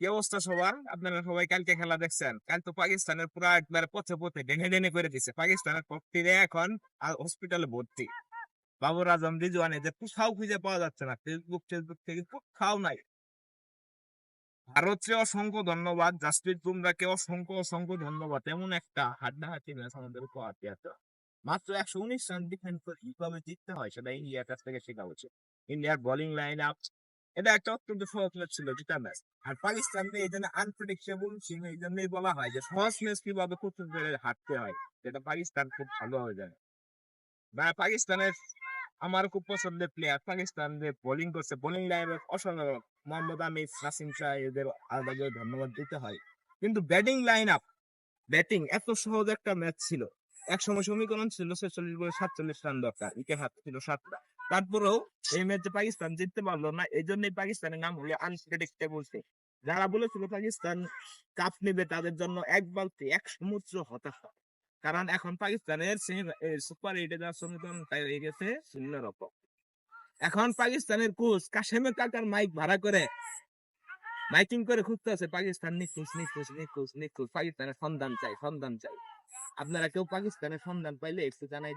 কি অবস্থা সবার? আপনারা সবাই কালকে খেলা দেখছেন? কাল তো পাকিস্তানের পুরা একবারে পথে পথে ডেনে ডেনে করে দিছে। পাকিস্তানের পক্ষীরা এখন হসপিটালে ভর্তি। বাবর আজম রিজওয়ান এদের কোথাও খুঁজে পাওয়া যাচ্ছে না, ফেসবুক টেসবুক থেকে কোথাও নাই। ভারতকে অসংখ্য ধন্যবাদ, জাসপ্রীত বুমরাকে অসংখ্য অসংখ্য ধন্যবাদ। এমন একটা হাড্ডাহাড্ডি ম্যাচ আমাদের উপহার দিয়েছে। মাত্র 119 রান ডিফেন্ড করে কিভাবে জিততে হয় সেটা ইন্ডিয়ার কাছ থেকে শেখা উচিত। ইন্ডিয়ার বোলিং লাইন আপ, এটা একটা অত্যন্ত সহজ ম্যাচ ছিল, যেটা ম্যাচ। আর পাকিস্তানকে এই জন্য আনপ্রেডিক্টেবল ছিল, এই জন্যই বলা হয় যে সহজ ম্যাচ কিভাবে করতে পেরে হারতে হয়, যেটা পাকিস্তান খুব ভালো হয়ে যায়। বা পাকিস্তানের আমার খুব পছন্দের প্লেয়ার, পাকিস্তান যে বোলিং করছে, বোলিং লাইনে অসাধারণ। মোহাম্মদ আমির, নাসিম শাহ, এদের আলাদা করে ধন্যবাদ দিতে হয়। কিন্তু ব্যাটিং লাইন আপ, ব্যাটিং এত সহজ একটা ম্যাচ ছিল। এক সময় সমীকরণ ছিল 46/47 রান দরকার, উইকেট হাত ছিল 7টা। তারপরেও এই ম্যাচে পাকিস্তান জিততে পারলো না, এই জন্যই পাকিস্তানের নাম হলো আনপ্রেডিক্টেবল। যারা বলেছিল পাকিস্তান কাপ নেবে তাদের জন্য এক বালতি এক সমুদ্র হতাশা। কারণ এখন পাকিস্তানের সুপার এইটে যাওয়ার সমীকরণ হয়ে গেছে 0 রকম। এখন পাকিস্তানের কোচ কাশেমের কাকার মাইক ভাড়া করে মাইকিং করে খুঁজতে আছে পাকিস্তান নিখোঁজ নিখোঁজ নিখোঁজ নিখোঁজ, পাকিস্তানের সন্ধান চাই সন্ধান চাই। আপনারা কেউ পাকিস্তানের সন্ধান পাইলে একটু জানাই।